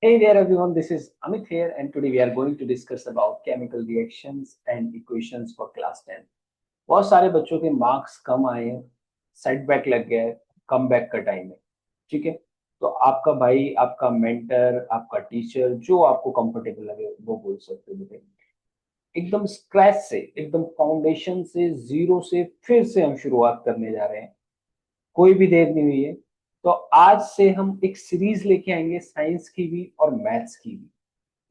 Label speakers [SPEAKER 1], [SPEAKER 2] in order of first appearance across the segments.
[SPEAKER 1] Hey there everyone, this is Amit here and today we are going to discuss about chemical reactions and equations for class 10. बहुत सारे बच्चों के marks कम आए हैं, setback लग गया है, कम बैक का टाइम है, ठीक है। तो आपका भाई, आपका मेंटर, आपका टीचर जो आपको कंफर्टेबल लगे वो बोल सकते हो बेटे। एकदम स्क्रैच से, एकदम फाउंडेशन से, जीरो से फिर से हम शुरुआत करने जा रहे हैं। कोई भी देर नहीं हुई है। तो आज से हम एक सीरीज लेके आएंगे साइंस की भी और मैथ्स की भी,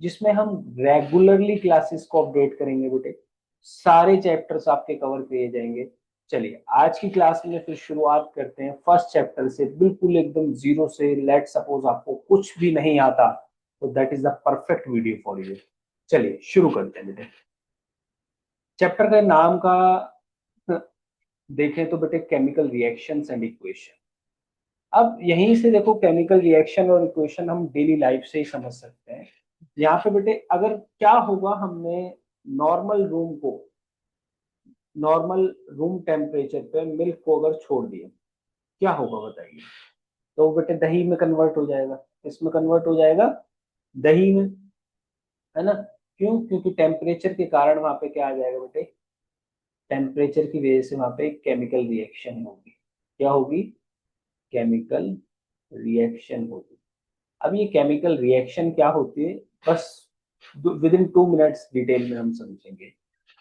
[SPEAKER 1] जिसमें हम रेगुलरली क्लासेस को अपडेट करेंगे बेटे। सारे चैप्टर्स आपके कवर किए जाएंगे। चलिए आज की क्लास में फिर शुरुआत करते हैं फर्स्ट चैप्टर से, बिल्कुल एकदम जीरो से। लेट सपोज आपको कुछ भी नहीं आता तो that is the perfect video for you. चलिए शुरू करते हैं बेटे। चैप्टर का नाम का देखें तो बेटे केमिकल रिएक्शंस एंड इक्वेशन। अब यहीं से देखो, केमिकल रिएक्शन और इक्वेशन हम डेली लाइफ से ही समझ सकते हैं। यहाँ पे बेटे अगर क्या होगा, हमने नॉर्मल रूम को, नॉर्मल रूम टेम्परेचर पे मिल्क को अगर छोड़ दिया, क्या होगा बताइए। तो वो बेटे दही में कन्वर्ट हो जाएगा। इसमें कन्वर्ट हो जाएगा, दही में, है ना। क्यों? क्योंकि टेम्परेचर के कारण वहां पे क्या आ जाएगा बेटे, टेम्परेचर की वजह से वहां पे केमिकल रिएक्शन होगी। क्या होगी? केमिकल रिएक्शन होगी। अब ये केमिकल रिएक्शन क्या होती है, बस विद इन 2 मिनट्स डिटेल में हम समझेंगे।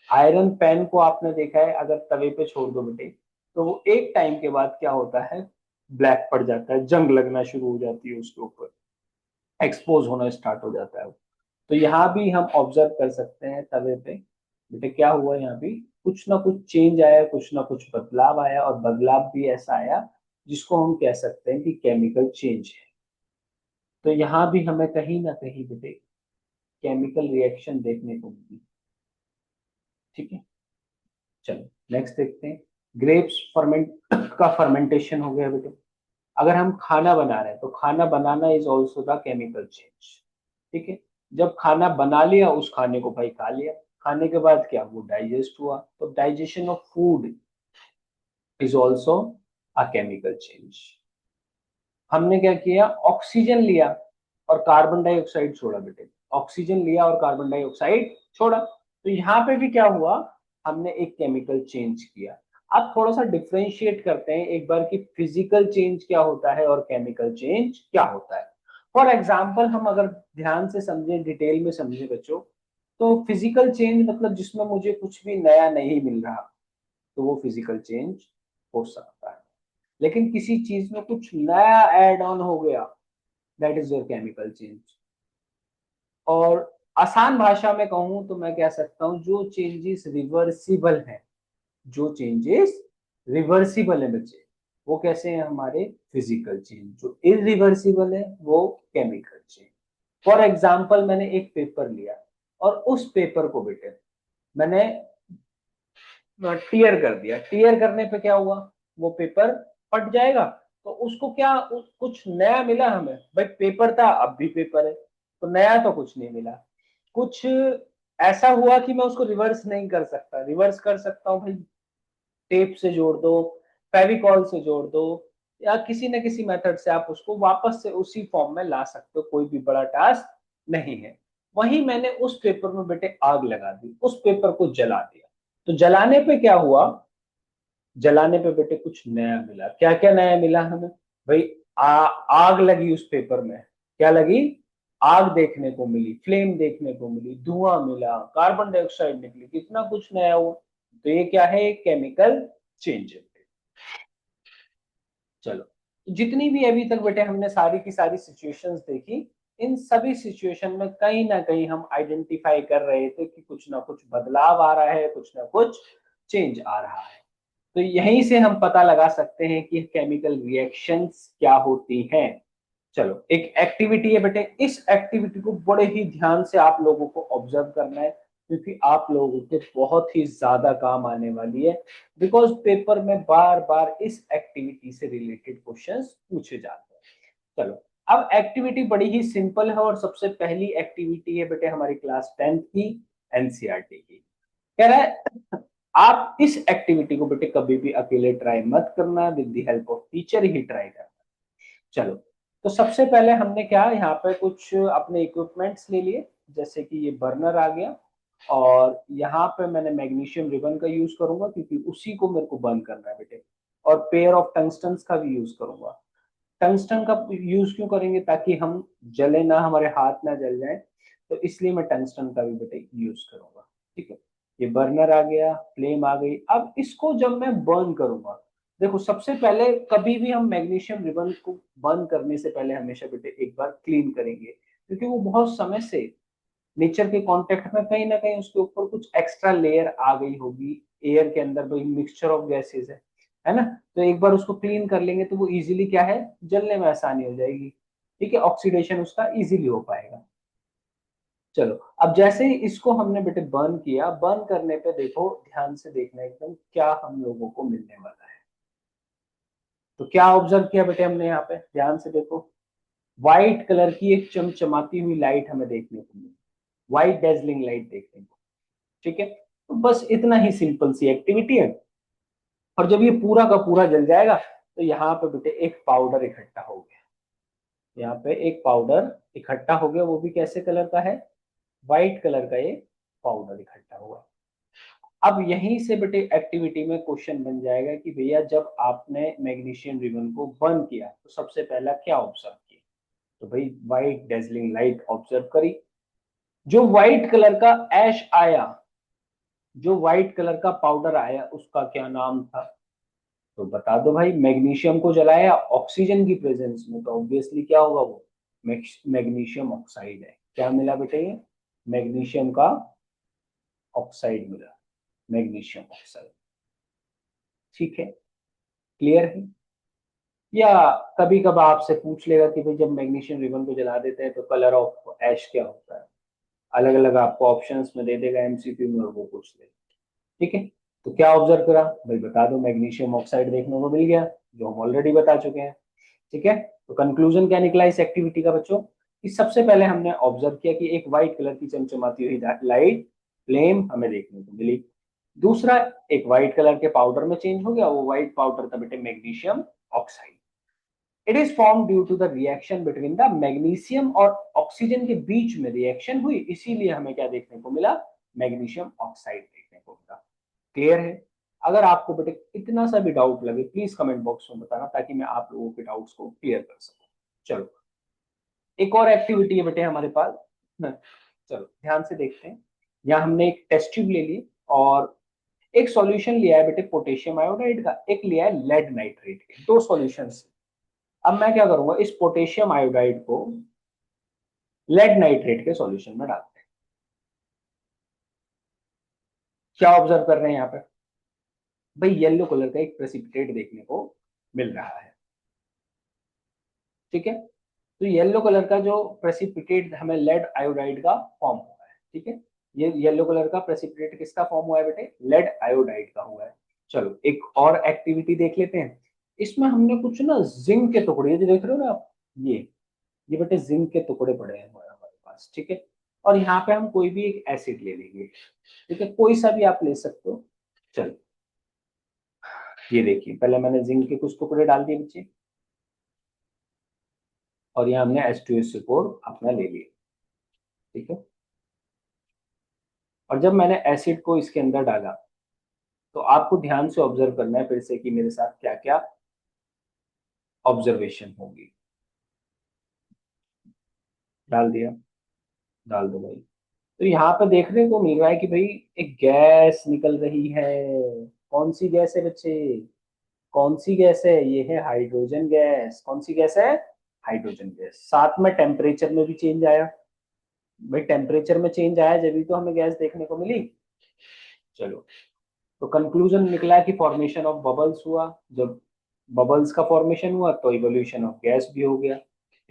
[SPEAKER 1] आयरन पेन को आपने देखा है, अगर तवे पे छोड़ दो बेटे तो वो एक टाइम के बाद क्या होता है, ब्लैक पड़ जाता है, जंग लगना शुरू हो जाती है उसके ऊपर, एक्सपोज होना स्टार्ट हो जाता है वो। तो यहाँ भी हम ऑब्जर्व कर सकते हैं तवे पे बेटे क्या हुआ, यहाँ भी कुछ ना कुछ चेंज आया, कुछ ना कुछ बदलाव आया, और बदलाव भी ऐसा आया जिसको हम कह सकते हैं कि केमिकल चेंज है। तो यहाँ भी हमें कहीं ना कहीं बेटे केमिकल रिएक्शन देखने को मिली। ठीक है, चलो नेक्स्ट देखते हैं। ग्रेप्स फर्मेंट का फर्मेंटेशन हो गया बेटे। अगर हम खाना बना रहे हैं तो खाना बनाना is also the chemical change. ठीक है, जब खाना बना लिया, उस खाने को भाई खा लिया, खाने के बाद क्या, वो डाइजेस्ट हुआ, तो digestion of food is also a chemical change. हमने क्या किया, ऑक्सीजन लिया और कार्बन डाइऑक्साइड छोड़ा बेटे। ऑक्सीजन लिया और कार्बन डाइऑक्साइड छोड़ा, तो यहाँ पे भी क्या हुआ, हमने एक केमिकल चेंज किया। अब थोड़ा सा डिफ्रेंशिएट करते हैं एक बार कि फिजिकल चेंज क्या होता है और केमिकल चेंज क्या होता है। फॉर एग्जाम्पल हम अगर ध्यान से समझे, डिटेल में समझे बच्चों, तो फिजिकल चेंज मतलब जिसमें मुझे कुछ भी नया नहीं मिल रहा, तो वो फिजिकल चेंज हो सकता है। लेकिन किसी चीज में कुछ नया एड ऑन हो गया, that is your chemical change. और आसान भाषा में कहूं तो मैं कह सकता हूं जो चेंजेस रिवर्सिबल हैं, जो चेंजेस रिवर्सिबल है बच्चे, वो कैसे हैं, हमारे फिजिकल चेंज। जो इरिवर्सिबल है वो केमिकल चेंज। फॉर एग्जाम्पल मैंने एक पेपर लिया और उस पेपर को बेटे मैंने टीयर कर दिया। टीयर करने पे क्या हुआ, वो पेपर फट जाएगा। तो उसको क्या कुछ नया मिला हमें? भाई पेपर था, अब भी पेपर है, तो नया तो कुछ नहीं मिला। कुछ ऐसा हुआ कि मैं उसको रिवर्स नहीं कर सकता। रिवर्स कर सकता हूँ भाई, टेप से जोड़ दो, फेविकॉल से जोड़ दो, या किसी न किसी मेथड से आप उसको वापस से उसी फॉर्म में ला सकते हो, कोई भी बड़ा टास्क नहीं है। वहीं मैंने उस पेपर में बेटे आग लगा दी, उस पेपर को जला दिया। तो जलाने पे क्या हुआ, जलाने पे बेटे कुछ नया मिला। क्या क्या नया मिला हमें भाई? आग लगी उस पेपर में, क्या लगी, आग देखने को मिली, फ्लेम देखने को मिली, धुआं मिला, कार्बन डाइऑक्साइड निकली, कितना कुछ नया हुआ। तो ये क्या है, एक केमिकल चेंज है। चलो, जितनी भी अभी तक बेटे हमने सारी की सारी सिचुएशंस देखी, इन सभी सिचुएशन में कहीं ना कहीं हम आइडेंटिफाई कर रहे थे कि कुछ ना कुछ बदलाव आ रहा है, कुछ ना कुछ चेंज आ रहा है। तो यहीं से हम पता लगा सकते हैं कि केमिकल रिएक्शंस क्या होती हैं। चलो, एक एक्टिविटी है बेटे, इस एक्टिविटी को बड़े ही ध्यान से आप लोगों को ऑब्जर्व करना है, क्योंकि आप लोगों के बहुत ही ज्यादा काम आने वाली है। बिकॉज पेपर में बार बार इस एक्टिविटी से रिलेटेड क्वेश्चंस पूछे जाते हैं। चलो, अब एक्टिविटी बड़ी ही सिंपल है और सबसे पहली एक्टिविटी है बेटे हमारी क्लास 10th की एनसीईआरटी की। कह रहा है आप इस एक्टिविटी को बेटे कभी भी अकेले ट्राई मत करना, with the help of teacher he try करना। चलो, तो सबसे पहले हमने क्या यहाँ पे कुछ अपने इक्विपमेंट्स ले लिए, जैसे कि ये बर्नर आ गया, और यहाँ पे मैंने मैग्नीशियम रिबन का यूज करूंगा क्योंकि उसी को मेरे को बर्न करना है बेटे, और पेयर ऑफ टंगस्टन का भी यूज करूंगा। टंगस्टन का यूज क्यों करेंगे, ताकि हम जले ना, हमारे हाथ ना जल जाए, तो इसलिए मैं टंगस्टन का भी बेटे यूज करूंगा। ठीक है, ये बर्नर आ गया, फ्लेम आ गई। अब इसको जब मैं बर्न करूंगा, देखो सबसे पहले कभी भी हम मैग्नीशियम रिबन को बर्न करने से पहले हमेशा बेटे एक बार क्लीन करेंगे, क्योंकि वो बहुत समय से नेचर के कांटेक्ट में, कहीं ना कहीं उसके ऊपर कुछ एक्स्ट्रा लेयर आ गई होगी, एयर के अंदर भाई मिक्सचर ऑफ गैसेस है ना। तो एक बार उसको क्लीन कर लेंगे तो वो इजीली क्या है, जलने में आसानी हो जाएगी। ठीक है, ऑक्सीडेशन उसका इजीली हो पाएगा। चलो, अब जैसे ही इसको हमने बेटे बर्न किया, बर्न करने पे देखो, ध्यान से देखना एकदम क्या हम लोगों को मिलने वाला है। तो क्या ऑब्जर्व किया बेटे हमने यहाँ पे, ध्यान से देखो, व्हाइट कलर की एक चमचमाती हुई लाइट हमें देखने को मिली, व्हाइट डेजलिंग लाइट देखने को। ठीक है, तो बस इतना ही सिंपल सी एक्टिविटी है। और जब ये पूरा का पूरा जल जाएगा, तो यहाँ पे बेटे एक पाउडर इकट्ठा हो गया, यहाँ पे एक पाउडर इकट्ठा हो गया, वो भी कैसे कलर का है, व्हाइट कलर का ये पाउडर इकट्ठा हुआ। अब यहीं से बेटे एक्टिविटी में क्वेश्चन बन जाएगा कि भैया जब आपने मैग्नीशियम रिबन को बर्न किया तो सबसे पहला क्या ऑब्जर्व किया, तो भाई व्हाइट डेजलिंग लाइट ऑब्जर्व करी। जो व्हाइट कलर का ऐश आया, जो व्हाइट कलर का पाउडर आया, उसका क्या नाम था, तो बता दो भाई। मैग्नीशियम को जलाया ऑक्सीजन की प्रेजेंस में, तो ऑब्वियसली क्या होगा वो, मैग्नीशियम ऑक्साइड है। क्या मिला बेटे, ये मैग्नीशियम का ऑक्साइड मिला, मैग्नीशियम ऑक्साइड। ठीक है, क्लियर है। या कभी कभार आपसे पूछ लेगा कि भाई जब मैग्नीशियम रिबन को जला देते हैं तो कलर ऑफ ऐश क्या होता है, अलग अलग आपको ऑप्शंस में दे देगा एमसीक्यू में, और वो पूछ लेगा। ठीक है, तो क्या ऑब्जर्व करा भाई, बता दो, मैग्नीशियम ऑक्साइड देखने को मिल गया, जो हम ऑलरेडी बता चुके हैं। ठीक है, तो कंक्लूजन क्या निकला इस एक्टिविटी का बच्चों, कि सबसे पहले हमने ऑब्जर्व किया कि एक व्हाइट कलर की चमचमाती हुई लाइट, फ्लेम हमें देखने को मिली। दूसरा, एक व्हाइट कलर के पाउडर में चेंज हो गया, वो व्हाइट पाउडर था बेटे magnesium oxide. It is form due to the reaction between the magnesium और ऑक्सीजन के बीच में रिएक्शन हुई, इसीलिए हमें क्या देखने को मिला, मैग्नीशियम ऑक्साइड देखने को मिला। क्लियर है। अगर आपको बेटे इतना सा भी डाउट लगे, प्लीज कमेंट बॉक्स में बताना, ताकि मैं आप लोगों के डाउट्स को क्लियर कर सकूं। चलो, एक और एक्टिविटी है बेटे हमारे पास। चलो ध्यान से देखते हैं। यहाँ हमने एक टेस्ट ट्यूब ले ली, और एक सॉल्यूशन लिया है बेटे पोटेशियम आयोडाइड का, एक लिया है लेड नाइट्रेट के, दो सॉल्यूशंस। अब मैं क्या करूंगा, इस पोटेशियम आयोडाइड को लेड नाइट्रेट के सॉल्यूशन में डालते हैं। क्या ऑब्जर्व कर रहे हैं यहाँ पे, भाई येलो कलर का एक प्रेसिपिटेट देखने को मिल रहा है। ठीक है, तो येलो कलर का जो प्रेसिपिटेट हमें लेड आयोडाइड का फॉर्म हुआ है। ठीक है, ये येलो कलर का प्रेसिपिटेट किसका फॉर्म हुआ है बेटे, लेड आयोडाइड का हुआ है। चलो एक और एक्टिविटी देख लेते हैं। इसमें हमने कुछ ना जिंक के टुकड़े, ये जो देख रहे हो ना आप, ये बेटे जिंक के टुकड़े पड़े हैं हमारे पास। ठीक है, और यहाँ पे हम कोई भी एक एसिड ले लेंगे। ठीक है, कोई सा भी आप ले सकते हो। चलो, ये देखिए, पहले मैंने जिंक के कुछ टुकड़े डाल दिए बच्चे, और यहाँ हमने H2SO4 अपना ले लिया। ठीक है, और जब मैंने एसिड को इसके अंदर डाला, तो आपको ध्यान से ऑब्जर्व करना है फिर से कि मेरे साथ क्या क्या ऑब्जर्वेशन होगी। डाल दिया, डाल दो भाई। तो यहाँ पे देखने को मिल रहा है कि भाई एक गैस निकल रही है। कौन सी गैस है बच्चे, कौन सी गैस है, ये है हाइड्रोजन गैस। कौन सी गैस है, हाइड्रोजन गैस। साथ में टेम्परेचर में भी चेंज आया, भाई टेम्परेचर में चेंज आया जब तो हमें गैस देखने को मिली। चलो, तो कंक्लूजन निकला कि फॉर्मेशन ऑफ बबल्स हुआ। जब बबल्स का फॉर्मेशन हुआ तो इवोल्यूशन ऑफ गैस भी हो गया।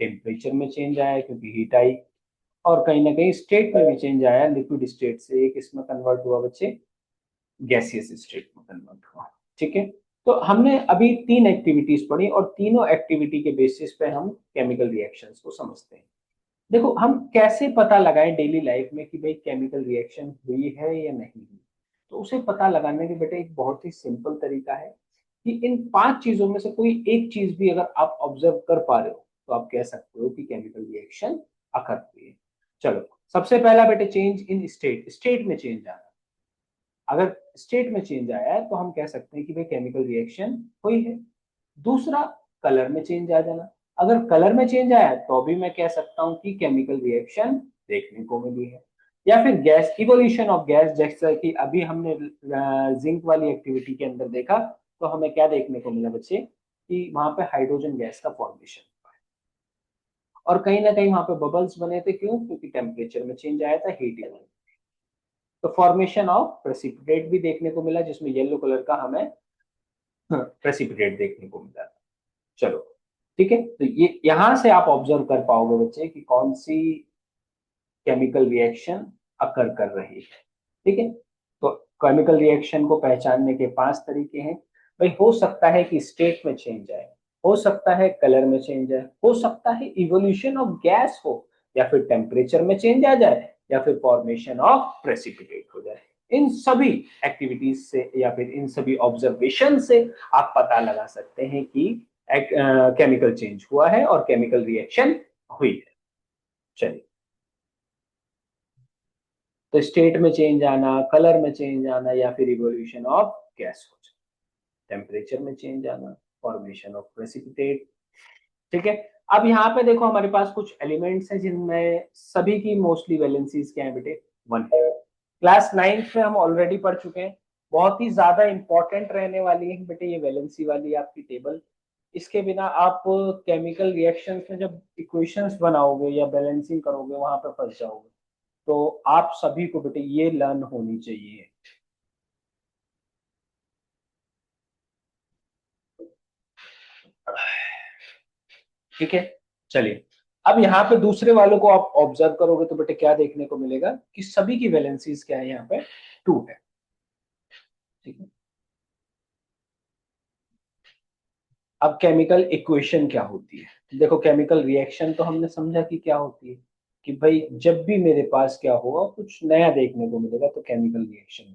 [SPEAKER 1] टेम्परेचर में चेंज आया क्योंकि हीट आई, और कहीं ना कहीं स्टेट में भी चेंज आया, लिक्विड स्टेट से एक इसमें कन्वर्ट हुआ बच्चे, गैसियस स्टेट में कन्वर्ट हुआ। ठीक है, तो हमने अभी तीन एक्टिविटीज पढ़ी, और तीनों एक्टिविटी के बेसिस पे हम केमिकल रिएक्शंस को समझते हैं। देखो, हम कैसे पता लगाएं डेली लाइफ में कि भाई केमिकल रिएक्शन हुई है या नहीं हुई, तो उसे पता लगाने के बेटे एक बहुत ही सिंपल तरीका है कि इन पांच चीजों में से कोई एक चीज भी अगर आप ऑब्जर्व कर पा रहे हो, तो आप कह सकते हो कि केमिकल रिएक्शन अकर हुई है। चलो, सबसे पहला बेटे चेंज इन स्टेट, स्टेट में चेंज आना। अगर स्टेट में चेंज आया है तो हम कह सकते हैं कि भाई केमिकल रिएक्शन हुई है। दूसरा, कलर में चेंज आ जाना। अगर कलर में चेंज आया तो भी मैं कह सकता हूं कि केमिकल रिएक्शन देखने को मिली है। या फिर गैस, इवोल्यूशन ऑफ गैस, जैसा कि अभी हमने जिंक वाली एक्टिविटी के अंदर देखा, तो हमें क्या देखने को मिला बच्चे कि वहां पे हाइड्रोजन गैस का फॉर्मेशन, और कहीं ना कहीं वहां पे बबल्स बने थे। क्यों? क्योंकि टेम्परेचर में चेंज आया था, हीट इवोल्यूशन। तो फॉर्मेशन ऑफ प्रेसिपिटेट भी देखने को मिला, जिसमें येलो कलर का हमें प्रेसिपिटेट देखने को मिला। चलो, ठीक है, तो ये यहां से आप ऑब्जर्व कर पाओगे बच्चे कि कौन सी केमिकल रिएक्शन अकर कर रही है। ठीक है, तो केमिकल रिएक्शन को पहचानने के 5 तरीके हैं। भाई, हो सकता है कि स्टेट में चेंज आए, हो सकता है कलर में चेंज आए, हो सकता है इवोल्यूशन ऑफ गैस हो, या फिर टेम्परेचर में चेंज आ जाए, या फिर फॉर्मेशन ऑफ प्रेसिपिटेट हो जाए। इन सभी एक्टिविटीज से या फिर इन सभी ऑब्जर्वेशन से आप पता लगा सकते हैं कि केमिकल चेंज हुआ है और केमिकल रिएक्शन हुई है। चलिए, तो स्टेट में चेंज आना, कलर में चेंज आना, या फिर इवोल्यूशन ऑफ गैस हो जाए, टेम्परेचर में चेंज आना, फॉर्मेशन ऑफ प्रेसिपिटेट। ठीक है, अब यहाँ पे देखो हमारे पास कुछ एलिमेंट्स हैं जिनमें सभी की मोस्टली वैलेंसीज क्या है बेटे, 1 है। क्लास 9th में हम ऑलरेडी पढ़ चुके हैं। बहुत ही ज्यादा इंपॉर्टेंट रहने वाली है बेटे ये वैलेंसी वाली आपकी टेबल। इसके बिना आप केमिकल रिएक्शंस में जब इक्वेशंस बनाओगे या बैलेंसिंग करोगे वहां पर फंस जाओगे। तो आप सभी को बेटे ये लर्न होनी चाहिए। ठीक है, चलिए, अब यहाँ पे दूसरे वालों को आप ऑब्जर्व करोगे तो बेटे क्या देखने को मिलेगा कि सभी की वैलेंसीज क्या है, यहाँ पे 2 है। ठीक है, अब केमिकल इक्वेशन क्या होती है? देखो, केमिकल रिएक्शन तो हमने समझा कि क्या होती है, कि भाई जब भी मेरे पास क्या होगा, कुछ नया देखने को मिलेगा तो केमिकल रिएक्शन।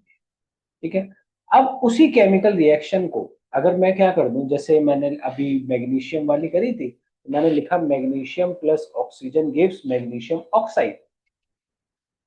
[SPEAKER 1] ठीक है, अब उसी केमिकल रिएक्शन को अगर मैं क्या कर दूं, जैसे मैंने अभी मैग्नीशियम वाली करी थी, तो मैंने लिखा magnesium plus oxygen gives magnesium oxide.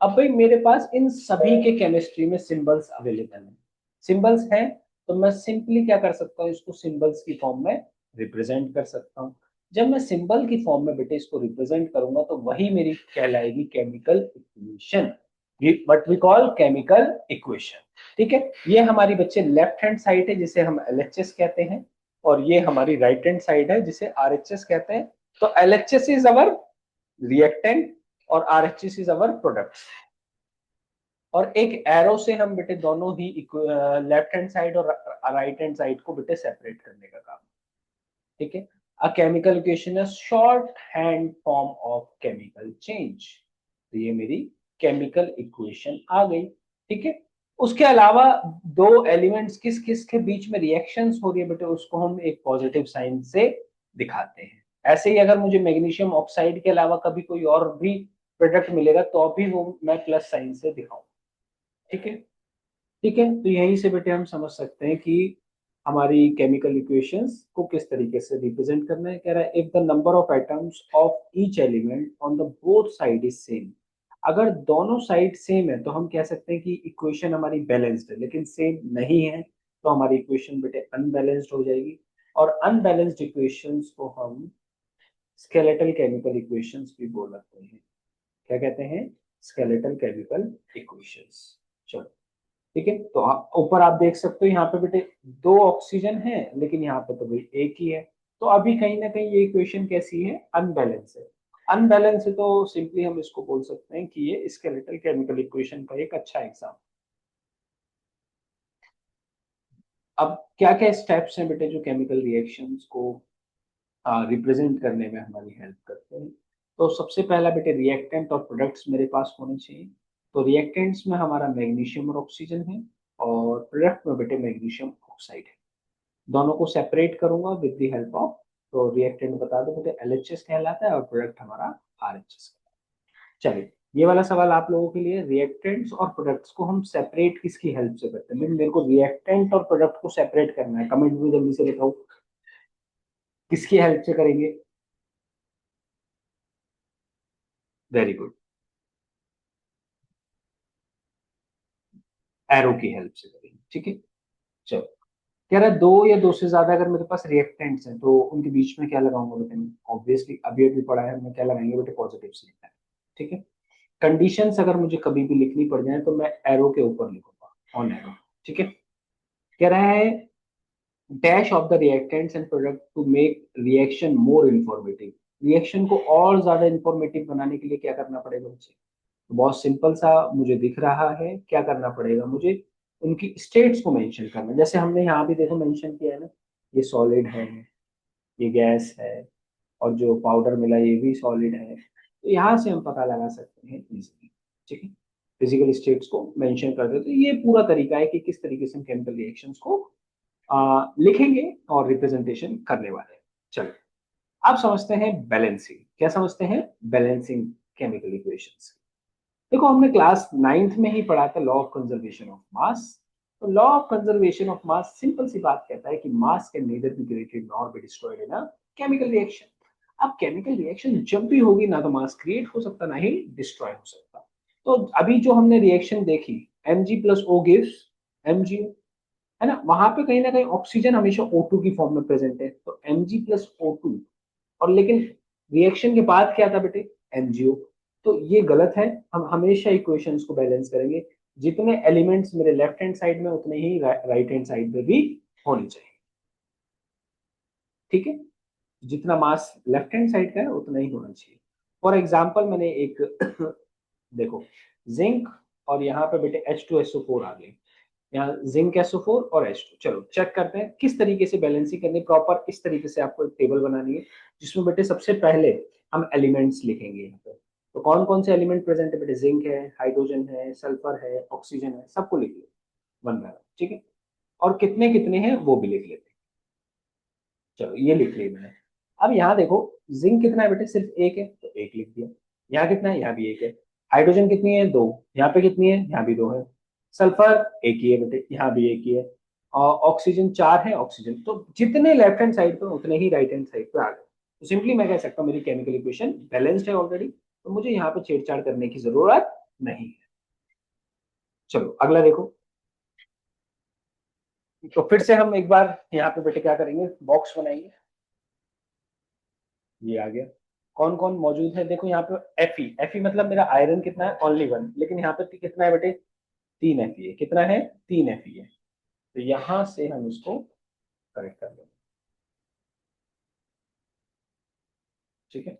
[SPEAKER 1] अब भाई मेरे पास इन सभी के केमिस्ट्री में सिंबल्स अवेलेबल हैं। सिंबल्स हैं, तो मैं सिंपली क्या कर सकता हूँ, इसको सिंबल्स की फॉर्म में रिप्रेजेंट कर सकता हूँ। जब मैं सिंबल की फॉर्म में बेटे इसको रिप्रेजेंट करूंगा तो वही मेरी कहलाएगी chemical equation, what we call chemical equation. ठीक है, ये हमारी बच्चे लेफ्ट हैंड साइड है जिसे हम एलएचएस कहते हैं, और ये हमारी राइट हैंड साइड है जिसे आरएचएस कहते हैं। तो एलएचएस इज अवर रिएक्टेंट और आरएचएस इज अवर प्रोडक्ट। और एक एरो से हम बेटे दोनों ही लेफ्ट हैंड साइड और राइट हैंड साइड को बेटे सेपरेट करने का काम। ठीक है, a chemical equation is short hand form of chemical change. तो ये मेरी केमिकल इक्वेशन आ गई। ठीक है, उसके अलावा दो एलिमेंट्स किस किस के बीच में रिएक्शंस हो रही है बेटे, उसको हम एक पॉजिटिव साइन से दिखाते हैं। ऐसे ही अगर मुझे मैग्नीशियम ऑक्साइड के अलावा कभी कोई और भी प्रोडक्ट मिलेगा तो भी वो मैं प्लस साइन से दिखाऊं। ठीक है, ठीक है, तो यहीं से बेटे हम समझ सकते हैं कि हमारी केमिकल इक्वेशंस को किस तरीके से रिप्रेजेंट करना है। कह रहा है if the number of atoms of each element on the both side is same. अगर दोनों साइड सेम है तो हम कह सकते हैं कि इक्वेशन हमारी बैलेंस्ड है, लेकिन सेम नहीं है तो हमारी इक्वेशन बेटे अनबैलेंस्ड हो जाएगी। और अनबैलेंस्ड इक्वेशंस को हम स्केलेटल केमिकल इक्वेशंस भी बोल सकते हैं। क्या कहते हैं? Skeletal chemical equations. चलो, ठीक है, तो ऊपर आप देख सकते हो यहाँ पे बेटे 2 ऑक्सीजन है, लेकिन यहाँ पे तो भाई एक ही है। तो अभी कहीं ना कहीं ये इक्वेशन कैसी है? अनबैलेंस है। अनबैलेंस है तो सिंपली हम इसको बोल सकते हैं कि ये स्केलेटल केमिकल इक्वेशन का एक अच्छा एग्जाम। अब क्या क्या स्टेप्स हैं बेटे जो केमिकल रिएक्शंस को रिप्रेजेंट करने में हमारी हेल्प करते हैं? तो सबसे पहला बेटे रिएक्टेंट और प्रोडक्ट्स मेरे पास होने चाहिए। तो रिएक्टेंट्स में हमारा मैग्नीशियम और ऑक्सीजन है, और प्रोडक्ट में बेटे मैग्नीशियम ऑक्साइड है। दोनों को सेपरेट करूंगा विद द हेल्प ऑफ, तो रिएक्टेंट बता दो मुझे एलएचएस कहलाता है और प्रोडक्ट हमारा आरएचएस। चलिए, ये वाला सवाल आप लोगों के लिए, रिएक्टेंट्स और प्रोडक्ट्स को हम सेपरेट किसकी हेल्प से करते हैं? मेरे को रिएक्टेंट और प्रोडक्ट को सेपरेट करना है, कमेंट में जल्दी से बताओ किसकी हेल्प से करेंगे। वेरी गुड, एरो की हेल्प से करेंगे, ठीक है। चलो, कह रहा है दो या दो से ज्यादा अगर मेरे पास रिएक्टेंट्स हैं तो उनके बीच में क्या लगाऊंगा बेटे मैं, ऑब्वियसली अभी अभी पढ़ा है, मैं क्या लगाएंगे बेटे, पॉजिटिव से लिखना है, ठीक है। कंडीशंस अगर मुझे कभी भी लिखनी पड़ जाए तो मैं एरो के ऊपर लिखूंगा, ऑन एरो, ठीक है। कह रहा है dash of the reactants and product to make reaction more informative, reaction को और ज्यादा इंफॉर्मेटिव बनाने के लिए क्या करना पड़ेगा मुझे, तो बहुत सिंपल सा मुझे दिख रहा है, क्या करना पड़ेगा मुझे, उनकी स्टेट्स को मेंशन करना, जैसे हमने यहाँ भी देखो मेंशन किया है ना, ये सॉलिड है, ये गैस है, और जो पाउडर मिला ये भी सॉलिड है, तो यहाँ से हम पता लगा सकते हैं इजीली, ठीक है। फिजिकल स्टेट्स को मेंशन कर दे, तो ये पूरा तरीका है कि किस तरीके से हम केमिकल रिएक्शंस को लिखेंगे और रिप्रेजेंटेशन करने वाले हैं। चलो, अब समझते हैं बैलेंसिंग, क्या समझते हैं, बैलेंसिंग केमिकल इक्वेशंस। देखो हमने क्लास नाइन्थ में ही पढ़ा था law of conservation of mass, तो law of conservation of mass simple सी बात कहता है कि mass can neither be created nor be destroyed in a chemical reaction. अब केमिकल रिएक्शन जब भी होगी ना तो मास क्रिएट हो सकता ना ही डिस्ट्रॉय हो सकता। तो अभी जो हमने रिएक्शन देखी, Mg plus O gives MgO, है ना कहीं ऑक्सीजन हमेशा O2 की फॉर्म में प्रेजेंट है, तो Mg प्लस O2, और लेकिन रिएक्शन के बाद क्या था बेटे, MgO। तो ये गलत है, हम हमेशा इक्वेशंस को बैलेंस करेंगे, जितने एलिमेंट्स मेरे लेफ्ट हैंड साइड में उतने ही राइट हैंड साइड में भी होने चाहिए, ठीक है। जितना मास लेफ्ट हैंड साइड का है उतना ही होना चाहिए। फॉर एग्जाम्पल मैंने एक देखो, जिंक, और यहाँ पे बेटे H2SO4 आ गई, यहाँ जिंक SO4 और H2, चलो चेक करते हैं किस तरीके से बैलेंसिंग करनी प्रॉपर, इस तरीके से आपको एक टेबल बनानी है जिसमें बेटे सबसे पहले हम एलिमेंट्स लिखेंगे यहाँ पे। तो कौन कौन से एलिमेंट प्रेजेंट है बेटे, जिंक है, हाइड्रोजन है, सल्फर है, ऑक्सीजन है, सबको लिख लो वन बाय वन, ठीक है। और कितने कितने हैं वो भी लिख लेते हैं। चलो ये लिख लिया मैंने। अब यहाँ देखो, जिंक कितना है बेटे, सिर्फ एक है तो एक लिख दिया, यहाँ कितना है, यहाँ भी एक है। हाइड्रोजन कितनी है, दो, यहाँ पे कितनी है, यहाँ भी दो है। सल्फर एक ही है बेटे, यहाँ भी एक ही है। और ऑक्सीजन चार है, ऑक्सीजन तो जितने लेफ्ट हैंड साइड पे उतने ही राइट हैंड साइड पे आ गए, तो सिंपली मैं कह सकता हूँ मेरी केमिकल इक्वेशन बैलेंस्ड है ऑलरेडी, तो मुझे यहाँ पे छेड़छाड़ करने की जरूरत नहीं है। चलो अगला देखो, तो फिर से हम एक बार यहाँ पे बेटे क्या करेंगे, बॉक्स बनाएंगे, ये आ गया। कौन कौन मौजूद है देखो यहाँ पे, Fe मतलब मेरा आयरन कितना है, ओनली वन, लेकिन यहाँ पे कितना है बेटे, तीन Fe है, कितना है, तीन Fe है, तो यहाँ से हम इसको करेक्ट कर देंगे, ठीक है।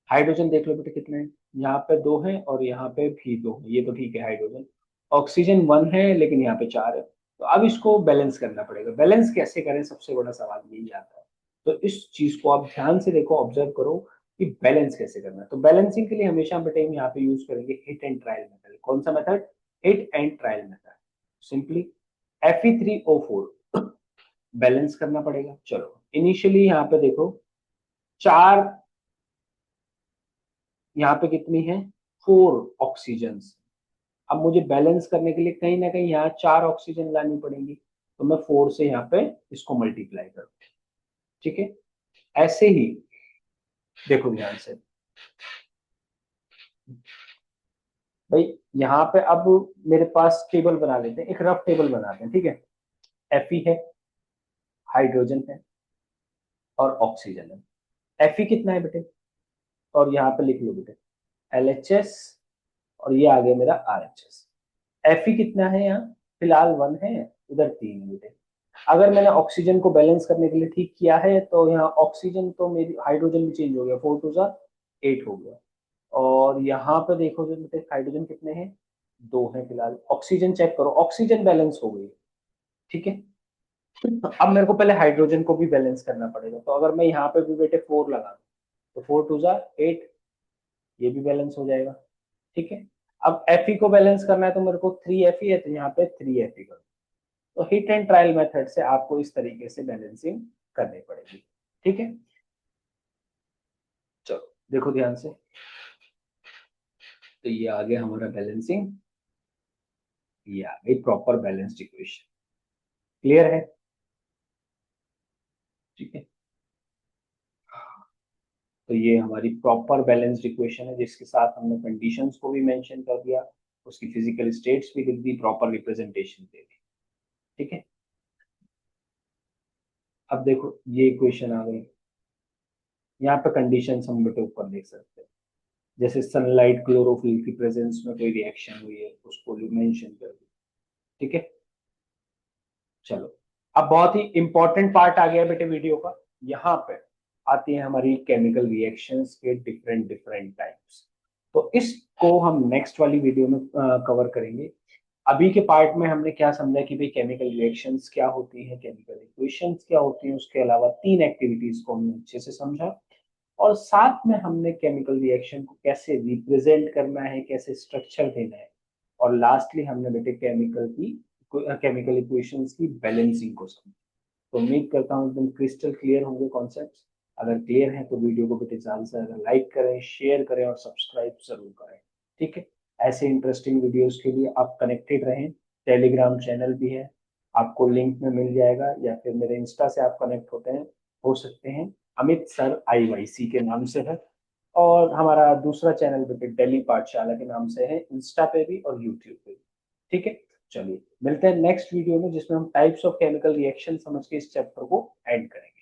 [SPEAKER 1] हाइड्रोजन देख लो बेटे कितने हैं, यहाँ पे दो हैं और यहाँ पे भी दो हैं, ये तो ठीक है हाइड्रोजन। ऑक्सीजन वन है लेकिन यहाँ पे चार है, तो अब इसको बैलेंस करना पड़ेगा, बैलेंस कैसे करें, सबसे बड़ा सवाल यही आता है। तो इस चीज को आप ध्यान से देखो, ऑब्जर्व करो कि बैलेंस कैसे करना है। तो बैलेंसिंग के लिए हमेशा बेटे हम यहाँ पे यूज करेंगे हिट एंड ट्रायल मेथड। कौन सा method, hit and trial method. Simply Fe3O4 balance करना पड़ेगा। चलो इनिशियली यहाँ पे देखो, चार, यहाँ पे कितनी है, फोर ऑक्सीजन। अब मुझे बैलेंस करने के लिए कहीं ना कहीं यहाँ चार ऑक्सीजन लानी पड़ेगी, तो मैं फोर से यहाँ पे इसको मल्टीप्लाई करूँ, ठीक है। ऐसे ही देखो ध्यान से भाई, यहाँ पे अब मेरे पास टेबल बना लेते हैं, एक रफ टेबल बनाते हैं, ठीक है। Fe है, हाइड्रोजन है, और ऑक्सीजन है। Fe कितना है बेटे, और यहाँ पे लिख लो बेटे LHS, और ये आ गया मेरा RHS। Fe कितना है यहाँ, फिलहाल वन है, उधर तीन है बेटे। अगर मैंने ऑक्सीजन को बैलेंस करने के लिए ठीक किया है तो यहाँ ऑक्सीजन तो मेरी, हाइड्रोजन भी चेंज हो गया, फोर टू सा एट हो गया। और यहाँ पे देखो जो बेटे हाइड्रोजन कितने हैं, दो हैं फिलहाल। ऑक्सीजन चेक करो, ऑक्सीजन बैलेंस हो गई, ठीक है। अब मेरे को पहले हाइड्रोजन को भी बैलेंस करना पड़ेगा, तो अगर मैं यहाँ पे भी बेटे फोर लगा दूं तो फोर टू जा एट, ये भी बैलेंस हो जाएगा, ठीक है। अब Fe को बैलेंस करना है तो मेरे को थ्री Fe है, तो यहाँ पे थ्री Fe कर, तो हिट एंड ट्रायल मेथड से आपको इस तरीके से बैलेंसिंग करनी पड़ेगी, ठीक है। चलो देखो ध्यान से, तो ये आ गया हमारा बैलेंसिंग, ये आ गई प्रॉपर बैलेंस्ड इक्वेशन, क्लियर है, ठीक है। तो ये हमारी प्रॉपर बैलेंस्ड इक्वेशन है, जिसके साथ हमने कंडीशंस को भी मेंशन कर दिया, उसकी फिजिकल स्टेट्स भी लिख दी, प्रॉपर रिप्रेजेंटेशन दे दी। ठीक है, अब देखो ये इक्वेशन आ गई। यहाँ पे कंडीशंस हम बेटे ऊपर देख सकते हैं, जैसे सनलाइट क्लोरोफिल की प्रेजेंस में कोई रिएक्शन हुई है उसको मेंशन कर दी। ठीक है, चलो अब बहुत ही इंपॉर्टेंट पार्ट आ गया बेटे वीडियो का। यहाँ पे आती है हमारी केमिकल रिएक्शंस के डिफरेंट डिफरेंट टाइप्स। तो इसको हम नेक्स्ट वाली वीडियो में कवर करेंगे। अभी के पार्ट में हमने क्या समझा कि भाई केमिकल रिएक्शंस क्या होती है, केमिकल इक्वेशंस क्या होती हैं, उसके अलावा 3 एक्टिविटीज को हमने अच्छे से समझा, और साथ में हमने केमिकल रिएक्शन को कैसे रिप्रेजेंट करना है, कैसे स्ट्रक्चर देना है, और लास्टली हमने बेटे केमिकल इक्वेशंस की बैलेंसिंग को समझा। तो उम्मीद करता हूँ एकदम क्रिस्टल क्लियर होंगे कॉन्सेप्ट्स। अगर क्लियर है तो वीडियो को बेटे ज्यादा से ज्यादा लाइक करें, शेयर करें और सब्सक्राइब जरूर करें। ठीक है, ऐसे इंटरेस्टिंग वीडियोस के लिए आप कनेक्टेड रहें। टेलीग्राम चैनल भी है, आपको लिंक में मिल जाएगा, या फिर मेरे इंस्टा से आप कनेक्ट हो सकते हैं, अमित सर IYC के नाम से है। और हमारा दूसरा चैनल बेटे दिल्ली पाठशाला के नाम से है, इंस्टा पे भी और यूट्यूब पे भी। ठीक है, चलिए मिलते हैं नेक्स्ट वीडियो में, जिसमें हम टाइप्स ऑफ केमिकल रिएक्शन समझ के इस चैप्टर को एंड करेंगे।